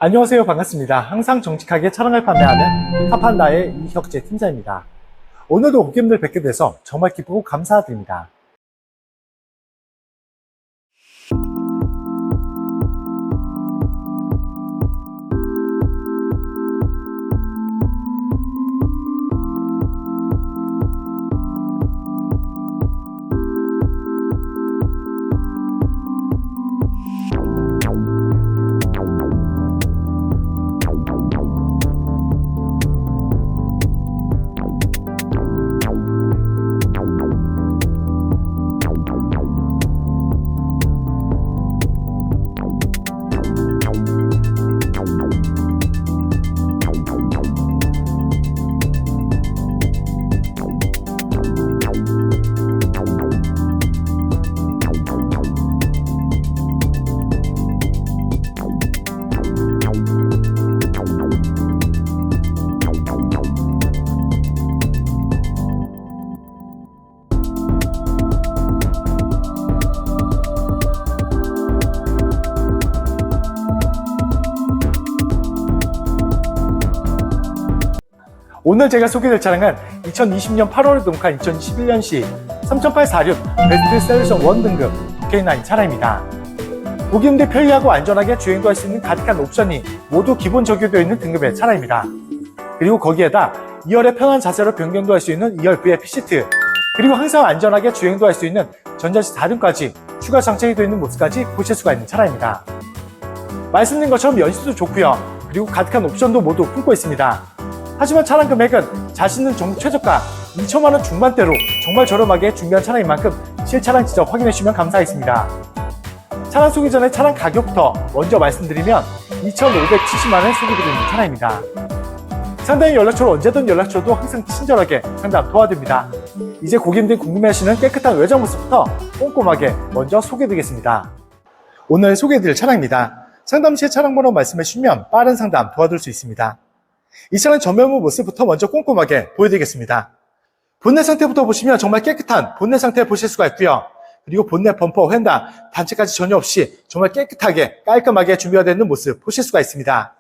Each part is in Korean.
안녕하세요. 반갑습니다. 항상 정직하게 차량을 판매하는 카판다의 이혁재 팀장입니다. 오늘도 고객님들 뵙게 돼서 정말 기쁘고 감사드립니다. 오늘 제가 소개될 차량은 2020년 8월에 등록한 2021년식 3846 베스트셀러션 1 등급 K9 차량입니다. 고객님들 편리하고 안전하게 주행도 할 수 있는 가득한 옵션이 모두 기본 적용되어 있는 등급의 차량입니다. 그리고 거기에다 2열의 편한 자세로 변경도 할 수 있는 2열 VIP 시트, 그리고 항상 안전하게 주행도 할 수 있는 전자식 4등까지 추가 장착이 되어 있는 모습까지 보실 수가 있는 차량입니다. 말씀드린 것처럼 연식도 좋고요. 그리고 가득한 옵션도 모두 품고 있습니다. 하지만 차량 금액은 자신은 정부 최저가 2천만원 중반대로 정말 저렴하게 준비한 차량인 만큼 실차량 직접 확인해 주시면 감사하겠습니다. 차량 소개 전에 차량 가격부터 먼저 말씀드리면 2,570만원 소개드리는 차량입니다. 상담 연락처로 언제든 연락처도 항상 친절하게 상담 도와드립니다. 이제 고객님들이 궁금해하시는 깨끗한 외장 모습부터 꼼꼼하게 먼저 소개드리겠습니다. 오늘 소개해드릴 차량입니다. 상담 시에 차량 번호 말씀해 주시면 빠른 상담 도와드릴 수 있습니다. 이 차량 전면부 모습부터 먼저 꼼꼼하게 보여드리겠습니다. 본넷 상태부터 보시면 정말 깨끗한 본넷 상태 보실 수가 있고요. 그리고 본넷 범퍼, 휀다, 단체까지 전혀 없이 정말 깨끗하게 깔끔하게 준비가 되어 있는 모습 보실 수가 있습니다.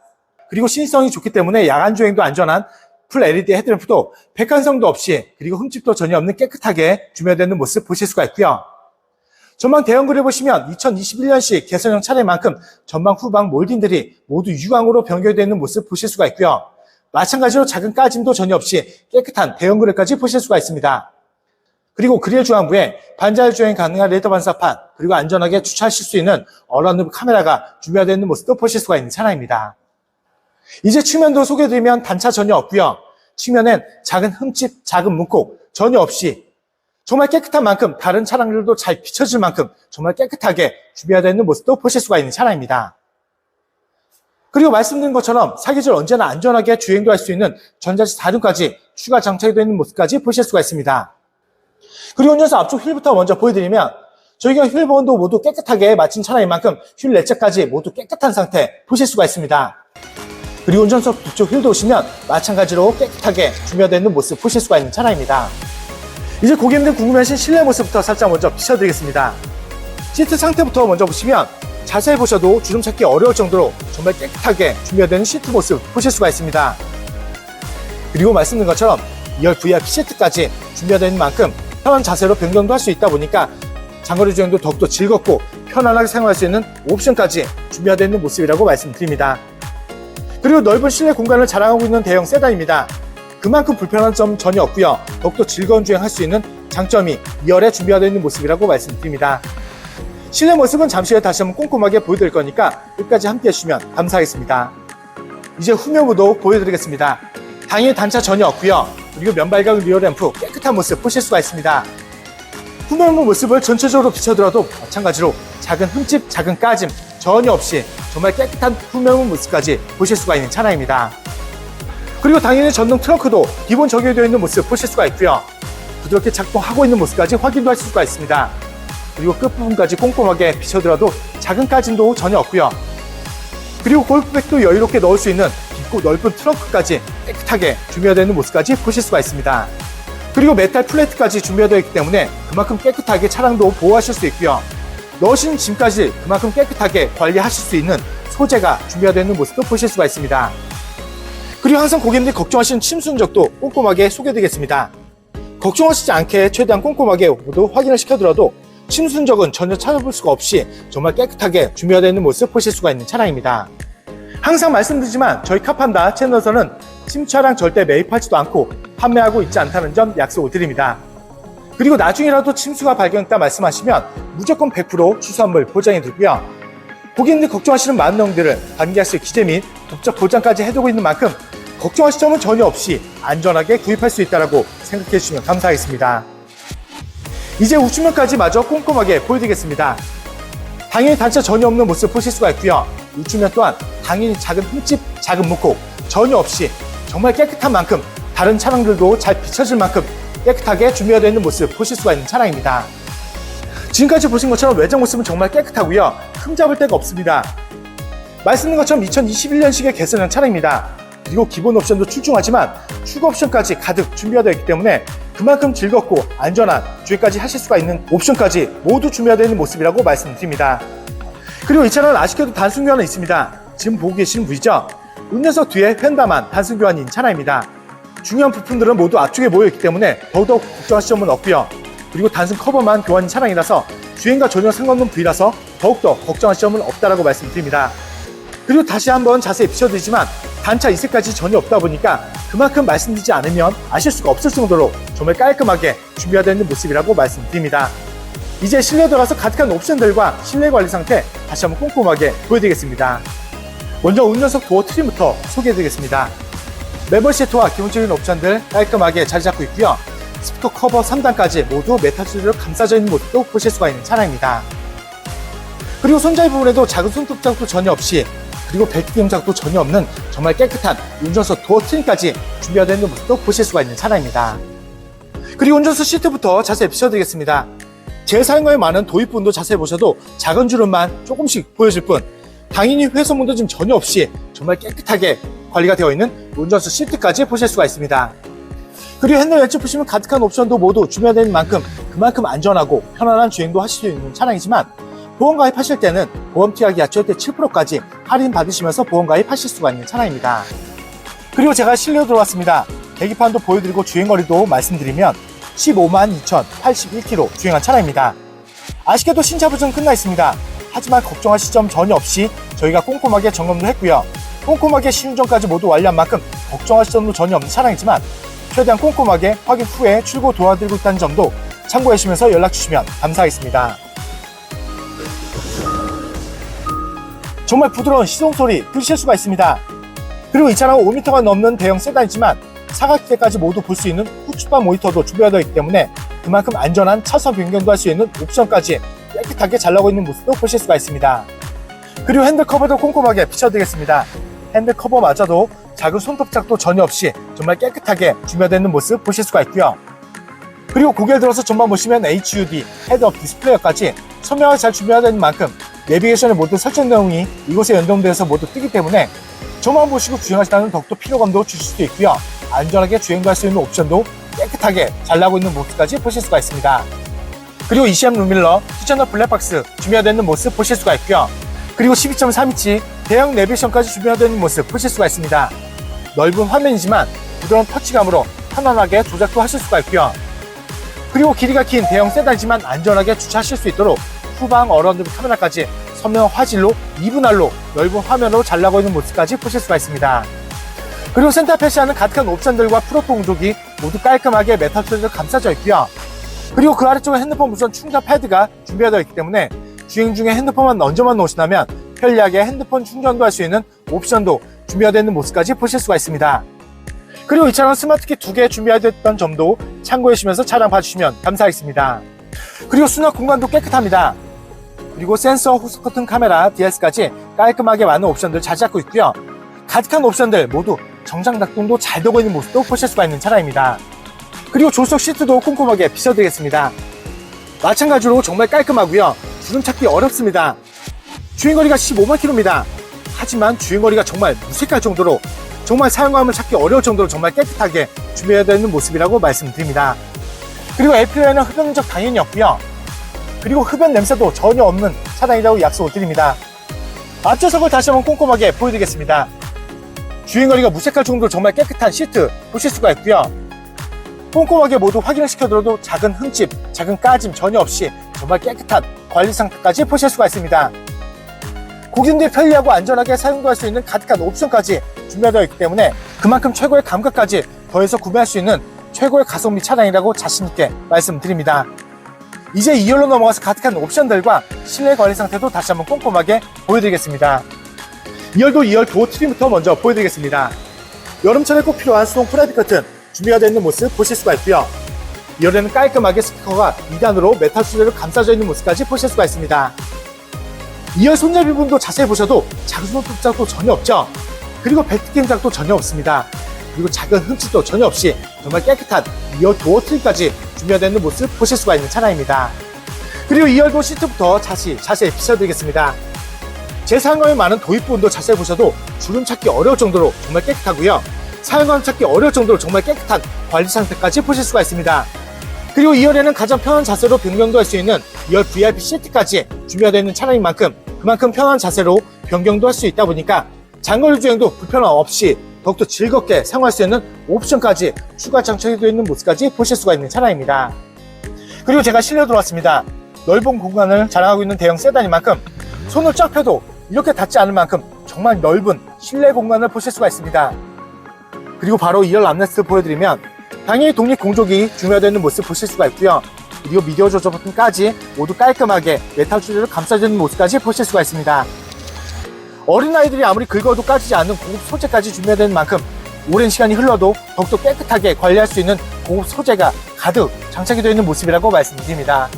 그리고 신성이 좋기 때문에 야간 주행도 안전한 풀 LED 헤드램프도 백한성도 없이, 그리고 흠집도 전혀 없는 깨끗하게 준비가 되어 있는 모습 보실 수가 있고요. 전방 대형그릴 보시면 2021년식 개선형 차량만큼 전방 후방 몰딩들이 모두 유광으로 변경되어 있는 모습 보실 수가 있고요. 마찬가지로 작은 까짐도 전혀 없이 깨끗한 대형그릴까지 보실 수가 있습니다. 그리고 그릴 중앙부에 반자율 주행 가능한 레더 반사판, 그리고 안전하게 주차하실 수 있는 어라운드 카메라가 준비가 되어 있는 모습도 보실 수가 있는 차량입니다. 이제 측면도 소개해드리면 단차 전혀 없고요. 측면엔 작은 흠집, 작은 문콕 전혀 없이 정말 깨끗한 만큼 다른 차량들도 잘 비춰질 만큼 정말 깨끗하게 준비가 되어 있는 모습도 보실 수가 있는 차량입니다. 그리고 말씀드린 것처럼 사계절 언제나 안전하게 주행도 할 수 있는 전자식 4륜까지 추가 장착이 되어 있는 모습까지 보실 수가 있습니다. 그리고 운전석 앞쪽 휠부터 먼저 보여드리면 저희가 휠 보온도 모두 깨끗하게 마친 차량인 만큼 휠 내체까지 모두 깨끗한 상태 보실 수가 있습니다. 그리고 운전석 뒤쪽 휠도 오시면 마찬가지로 깨끗하게 준비가 되어 있는 모습 보실 수가 있는 차량입니다. 이제 고객님들 궁금해하신 실내 모습부터 살짝 먼저 비춰드리겠습니다. 시트 상태부터 먼저 보시면 자세히 보셔도 주름 찾기 어려울 정도로 정말 깨끗하게 준비가 되는 시트 모습 보실 수가 있습니다. 그리고 말씀드린 것처럼 2열 VIP 시트까지 준비가 되는 만큼 편한 자세로 변경도 할 수 있다 보니까 장거리 주행도 더욱더 즐겁고 편안하게 사용할 수 있는 옵션까지 준비가 되어 있는 모습이라고 말씀드립니다. 그리고 넓은 실내 공간을 자랑하고 있는 대형 세단입니다. 그만큼 불편한 점 전혀 없고요. 더욱더 즐거운 주행할 수 있는 장점이 2열에 준비가 되어 있는 모습이라고 말씀드립니다. 실내 모습은 잠시 후에 다시 한번 꼼꼼하게 보여드릴 거니까 끝까지 함께 해주시면 감사하겠습니다. 이제 후면부도 보여드리겠습니다. 당연히 단차 전혀 없고요. 그리고 면발각 리어램프 깨끗한 모습 보실 수가 있습니다. 후면부 모습을 전체적으로 비춰들어도 마찬가지로 작은 흠집, 작은 까짐 전혀 없이 정말 깨끗한 후면부 모습까지 보실 수가 있는 차량입니다. 그리고 당연히 전동 트렁크도 기본 적용되어 있는 모습 보실 수가 있고요. 부드럽게 작동하고 있는 모습까지 확인도 하실 수가 있습니다. 그리고 끝부분까지 꼼꼼하게 비춰들어도 작은 까짐도 전혀 없고요. 그리고 골프백도 여유롭게 넣을 수 있는 깊고 넓은 트렁크까지 깨끗하게 준비가 되어 있는 모습까지 보실 수가 있습니다. 그리고 메탈 플레이트까지 준비가 되어 있기 때문에 그만큼 깨끗하게 차량도 보호하실 수 있고요. 넣으신 짐까지 그만큼 깨끗하게 관리하실 수 있는 소재가 준비가 되어 있는 모습도 보실 수가 있습니다. 그리고 항상 고객님들이 걱정하시는 침수 흔적도 꼼꼼하게 소개드리겠습니다. 걱정하시지 않게 최대한 꼼꼼하게 모두 확인을 시켜두라도 침수 흔적은 전혀 찾아볼 수가 없이 정말 깨끗하게 준비가 되어 있는 모습 보실 수가 있는 차량입니다. 항상 말씀드리지만 저희 카판다 채널에서는 침수 차량 절대 매입하지도 않고 판매하고 있지 않다는 점 약속을 드립니다. 그리고 나중에라도 침수가 발견했다 말씀하시면 무조건 100% 추수환물 보장해 두고요. 고객님들 걱정하시는 많은 내용들을 반기하실 기재 및 법적 보장까지 해두고 있는 만큼 걱정하실 점은 전혀 없이 안전하게 구입할 수 있다고 생각해 주시면 감사하겠습니다. 이제 우측면까지 마저 꼼꼼하게 보여드리겠습니다. 당연히 단차 전혀 없는 모습 보실 수가 있고요. 우측면 또한 당연히 작은 흠집, 작은 문콕 전혀 없이 정말 깨끗한 만큼 다른 차량들도 잘 비춰질 만큼 깨끗하게 준비가 되어 있는 모습 보실 수가 있는 차량입니다. 지금까지 보신 것처럼 외장 모습은 정말 깨끗하고요. 흠잡을 데가 없습니다. 말씀드린 것처럼 2021년식의 개선형 차량입니다. 그리고 기본 옵션도 출중하지만 추가 옵션까지 가득 준비가 되어 있기 때문에 그만큼 즐겁고 안전한 주행까지 하실 수가 있는 옵션까지 모두 준비가 되어 있는 모습이라고 말씀드립니다. 그리고 이 차량은 아쉽게도 단순 교환은 있습니다. 지금 보고 계시는 부위죠? 운전석 뒤에 휀다만 단순 교환인 차량입니다. 중요한 부품들은 모두 앞쪽에 모여있기 때문에 더더욱 걱정하실 점은 없고요. 그리고 단순 커버만 교환인 차량이라서 주행과 전혀 상관없는 부위라서 더욱더 걱정하실 점은 없다라고 말씀드립니다. 그리고 다시 한번 자세히 비춰드리지만 단차 이색까지 전혀 없다 보니까 그만큼 말씀드리지 않으면 아실 수가 없을 정도로 정말 깔끔하게 준비가 되어 있는 모습이라고 말씀드립니다. 이제 실내 들어가서 가득한 옵션들과 실내 관리 상태 다시 한번 꼼꼼하게 보여드리겠습니다. 먼저 운전석 도어 트림부터 소개해드리겠습니다. 매번 시트와 기본적인 옵션들 깔끔하게 자리 잡고 있고요. 스피커 커버 3단까지 모두 메탈 소재로 감싸져 있는 모습도 보실 수가 있는 차량입니다. 그리고 손잡이 부분에도 작은 손톱 자국도 전혀 없이 그리고 벨트 경작도 전혀 없는 정말 깨끗한 운전석 도어 트림까지 준비가 되어 있는 모습도 보실 수가 있는 차량입니다. 그리고 운전석 시트부터 자세히 비춰드리겠습니다. 제 사용감이 많은 도입부분도 자세히 보셔도 작은 주름만 조금씩 보여질 뿐 당연히 훼손문도 지금 전혀 없이 정말 깨끗하게 관리가 되어 있는 운전석 시트까지 보실 수가 있습니다. 그리고 핸들 왼쪽 보시면 가득한 옵션도 모두 준비가 되는 만큼 그만큼 안전하고 편안한 주행도 하실 수 있는 차량이지만 보험 가입하실 때는 보험 TR기아 최대 7%까지 할인 받으시면서 보험 가입하실 수가 있는 차량입니다. 그리고 제가 실내로 들어왔습니다. 계기판도 보여드리고 주행거리도 말씀드리면 152,081km 주행한 차량입니다. 아쉽게도 신차 보증은 끝나 있습니다. 하지만 걱정하실 점 전혀 없이 저희가 꼼꼼하게 점검도 했고요. 꼼꼼하게 시운전까지 모두 완료한 만큼 걱정하실 점도 전혀 없는 차량이지만 최대한 꼼꼼하게 확인 후에 출고 도와드리고 있다는 점도 참고해 주시면서 연락 주시면 감사하겠습니다. 정말 부드러운 시동 소리 들으실 수가 있습니다. 그리고 이 차량은 5m가 넘는 대형 세단이지만 사각지대까지 모두 볼 수 있는 후측방 모니터도 준비가 되어 있기 때문에 그만큼 안전한 차선 변경도 할 수 있는 옵션까지 깨끗하게 잘 나오고 있는 모습도 보실 수가 있습니다. 그리고 핸들 커버도 꼼꼼하게 비춰드리겠습니다. 핸들 커버마저도 작은 손톱작도 전혀 없이 정말 깨끗하게 준비가 되어 있는 모습 보실 수가 있고요. 그리고 고개를 들어서 전방 보시면 HUD, 헤드업 디스플레이어까지 선명하게 잘 준비가 되는 만큼 내비게이션의 모든 설정 내용이 이곳에 연동되어서 모두 뜨기 때문에 저만 보시고 주행하시다는 더욱더 피로감도 주실 수 있고요. 안전하게 주행도 할 수 있는 옵션도 깨끗하게 잘 나오고 있는 모습까지 보실 수가 있습니다. 그리고 ECM 룸밀러, 뒷채널 블랙박스 준비가 되는 모습 보실 수가 있고요. 그리고 12.3인치 대형 내비게이션까지 준비가 되는 모습 보실 수가 있습니다. 넓은 화면이지만 부드러운 터치감으로 편안하게 조작도 하실 수가 있고요. 그리고 길이가 긴 대형 세단이지만 안전하게 주차하실 수 있도록 후방 어라운드 카메라까지 선명한 화질로 2분할로 넓은 화면으로 잘 나오고 있는 모습까지 보실 수가 있습니다. 그리고 센터 패시하는 가득한 옵션들과 프로토 공조기 모두 깔끔하게 메탈 소재로 감싸져 있고요. 그리고 그 아래쪽에 핸드폰 무선 충전 패드가 준비가 되어 있기 때문에 주행 중에 핸드폰만 얹어만 놓으신다면 편리하게 핸드폰 충전도 할 수 있는 옵션도 준비가 되어 있는 모습까지 보실 수가 있습니다. 그리고 이 차량 스마트키 2개 준비가 됐던 점도 참고해 주시면서 차량 봐주시면 감사하겠습니다. 그리고 수납 공간도 깨끗합니다. 그리고 센서, 후속 커튼 카메라, DS까지 깔끔하게 많은 옵션들 잘 잡고 있고요. 가득한 옵션들 모두 정상 작동도 잘 되고 있는 모습도 보실 수가 있는 차량입니다. 그리고 조수석 시트도 꼼꼼하게 비춰드리겠습니다. 마찬가지로 정말 깔끔하고요. 주름 찾기 어렵습니다. 주행거리가 15만km입니다. 하지만 주행거리가 정말 무색할 정도로 정말 사용감을 찾기 어려울 정도로 정말 깨끗하게 준비되어 있는 모습이라고 말씀드립니다. 그리고 APU에는 흡연 흔적 당연히 없고요. 그리고 흡연 냄새도 전혀 없는 차량이라고 약속을 드립니다. 앞좌석을 다시 한번 꼼꼼하게 보여드리겠습니다. 주행거리가 무색할 정도로 정말 깨끗한 시트 보실 수가 있고요. 꼼꼼하게 모두 확인을 시켜드려도 작은 흠집, 작은 까짐 전혀 없이 정말 깨끗한 관리 상태까지 보실 수가 있습니다. 고객님들이 편리하고 안전하게 사용도 할 수 있는 가득한 옵션까지 준비되어 있기 때문에 그만큼 최고의 감각까지 더해서 구매할 수 있는 최고의 가성비 차량이라고 자신있게 말씀드립니다. 이제 2열로 넘어가서 가득한 옵션들과 실내 관리 상태도 다시 한번 꼼꼼하게 보여드리겠습니다. 2열도 2열 도어 트림부터 먼저 보여드리겠습니다. 여름철에 꼭 필요한 수동 프라이빗 커튼 준비가 되어 있는 모습 보실 수가 있고요. 2열에는 깔끔하게 스피커가 2단으로 메탈 소재로 감싸져 있는 모습까지 보실 수가 있습니다. 2열 손잡이 부분도 자세히 보셔도 작은 손톱작도 전혀 없죠. 그리고 벨트 게임작도 전혀 없습니다. 그리고 작은 흠집도 전혀 없이 정말 깨끗한 2열 도어 트림까지 준비가 되어 있는 모습 보실 수가 있는 차량입니다. 그리고 2열도 시트부터 자세히 비춰드리겠습니다. 제 사용감이 많은 도입 부분도 자세히 보셔도 주름 찾기 어려울 정도로 정말 깨끗하고요. 사용감 찾기 어려울 정도로 정말 깨끗한 관리 상태까지 보실 수가 있습니다. 그리고 2열에는 가장 편한 자세로 변경도 할 수 있는 2열 VIP 시트까지 준비가 되어 있는 차량인 만큼 그만큼 편한 자세로 변경도 할 수 있다 보니까 장거리 주행도 불편함 없이 더욱더 즐겁게 사용할 수 있는 옵션까지 추가 장착이 되어 있는 모습까지 보실 수가 있는 차량입니다. 그리고 제가 실내로 들어왔습니다. 넓은 공간을 자랑하고 있는 대형 세단인 만큼 손을 쫙 펴도 이렇게 닿지 않을 만큼 정말 넓은 실내 공간을 보실 수가 있습니다. 그리고 바로 2열 암레스트를 보여드리면 당연히 독립 공조기 준비되어 있는 모습 보실 수가 있고요. 그리고 미디어 조절 버튼까지 모두 깔끔하게 메탈 소재로 감싸져 있는 모습까지 보실 수가 있습니다. 어린아이들이 아무리 긁어도 까지지 않는 고급 소재까지 준비되는 만큼 오랜 시간이 흘러도 더욱더 깨끗하게 관리할 수 있는 고급 소재가 가득 장착이 되어 있는 모습이라고 말씀드립니다.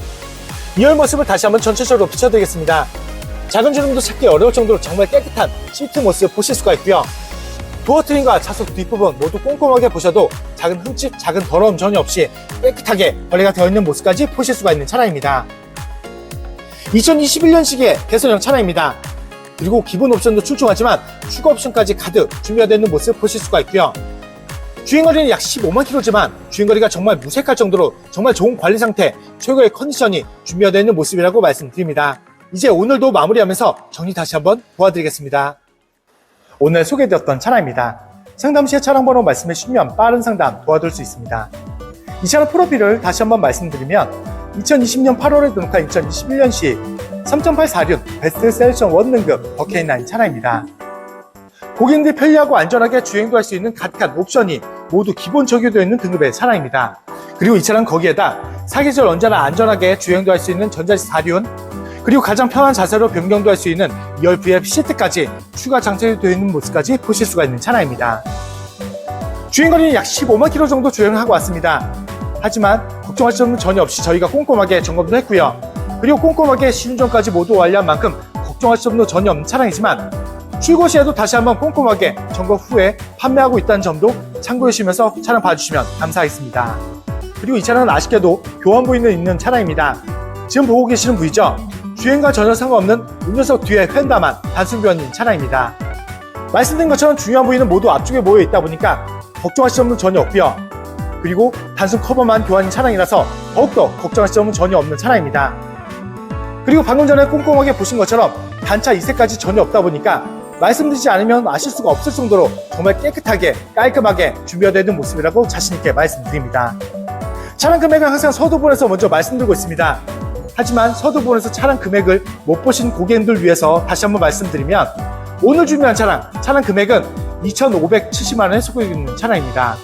2열 모습을 다시 한번 전체적으로 비춰드리겠습니다. 작은 주름도 찾기 어려울 정도로 정말 깨끗한 시트 모습 보실 수가 있고요. 도어 트림과 좌석 뒷부분 모두 꼼꼼하게 보셔도 작은 흠집, 작은 더러움 전혀 없이 깨끗하게 관리가 되어 있는 모습까지 보실 수가 있는 차량입니다. 2021년식의 개선형 차량입니다. 그리고 기본 옵션도 출중하지만 추가 옵션까지 가득 준비가 되어 있는 모습 보실 수가 있고요. 주행거리는 약 15만 킬로지만 주행거리가 정말 무색할 정도로 정말 좋은 관리 상태, 최고의 컨디션이 준비가 되어 있는 모습이라고 말씀드립니다. 이제 오늘도 마무리하면서 정리 다시 한번 도와드리겠습니다. 오늘 소개되었던 차량입니다. 상담 시에 차량 번호 말씀해 주시면 빠른 상담 도와드릴 수 있습니다. 이 차량 프로필을 다시 한번 말씀드리면 2020년 8월에 등록한 2021년식 3.846 베스트 셀렉션 1등급 더 K9 차량입니다. 고객님들이 편리하고 안전하게 주행도 할 수 있는 가득한 옵션이 모두 기본 적용되어 있는 등급의 차량입니다. 그리고 이 차량 거기에다 사계절 언제나 안전하게 주행도 할 수 있는 전자식 사륜, 그리고 가장 편한 자세로 변경도 할 수 있는 2열 VIP 시트까지 추가 장착이 되어 있는 모습까지 보실 수가 있는 차량입니다. 주행거리는 약 15만 킬로 정도 주행을 하고 왔습니다. 하지만 걱정하실 점은 전혀 없이 저희가 꼼꼼하게 점검도 했고요. 그리고 꼼꼼하게 시운전까지 모두 완료한 만큼 걱정하실 점도 전혀 없는 차량이지만 출고 시에도 다시 한번 꼼꼼하게 점검 후에 판매하고 있다는 점도 참고해 주시면서 차량 봐주시면 감사하겠습니다. 그리고 이 차량은 아쉽게도 교환 부위는 있는 차량입니다. 지금 보고 계시는 부위죠? 주행과 전혀 상관없는 운전석 뒤에 휀다만 단순 교환인 차량입니다. 말씀드린 것처럼 중요한 부위는 모두 앞쪽에 모여 있다 보니까 걱정하실 점은 전혀 없고요. 그리고 단순 커버만 교환인 차량이라서 더욱더 걱정하실 점은 전혀 없는 차량입니다. 그리고 방금 전에 꼼꼼하게 보신 것처럼 단차 2세까지 전혀 없다 보니까 말씀드리지 않으면 아실 수가 없을 정도로 정말 깨끗하게 깔끔하게 준비가 되어 있는 모습이라고 자신있게 말씀드립니다. 차량 금액은 항상 서두부분에서 먼저 말씀드리고 있습니다. 하지만 서두부분에서 차량 금액을 못 보신 고객님들 위해서 다시 한번 말씀드리면 오늘 준비한 차량 금액은 2,570만원에 속해 있는 차량입니다.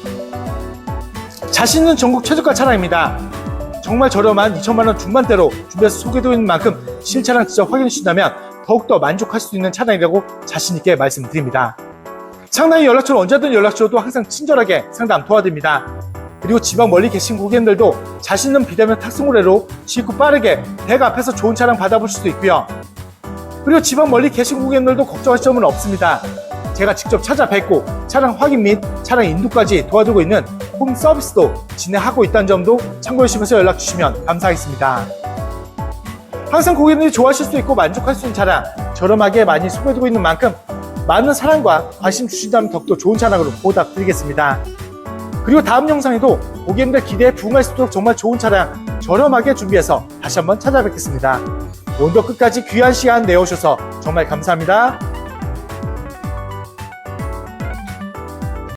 자신 있는 전국 최저가 차량입니다. 정말 저렴한 2천만원 중반대로 준비해서 소개되어 있는 만큼 실차량 직접 확인해 주신다면 더욱더 만족할 수 있는 차량이라고 자신있게 말씀드립니다. 상담 연락처는 언제든 연락 주셔도 항상 친절하게 상담 도와드립니다. 그리고 지방 멀리 계신 고객님들도 자신 있는 비대면 탁송 의뢰로 쉽고 빠르게 댁 앞에서 좋은 차량 받아보실 수도 있고요. 그리고 지방 멀리 계신 고객님들도 걱정하실 점은 없습니다. 제가 직접 찾아뵙고 차량 확인 및 차량 인도까지 도와주고 있는 홈 서비스도 진행하고 있다는 점도 참고해 주시면서 연락 주시면 감사하겠습니다. 항상 고객님들이 좋아하실 수 있고 만족할 수 있는 차량 저렴하게 많이 소개되고 있는 만큼 많은 사랑과 관심 주신다면 더욱더 좋은 차량으로 보답드리겠습니다. 그리고 다음 영상에도 고객님들 기대에 부응할 수 있도록 정말 좋은 차량 저렴하게 준비해서 다시 한번 찾아뵙겠습니다. 오늘도 끝까지 귀한 시간 내어주셔서 정말 감사합니다.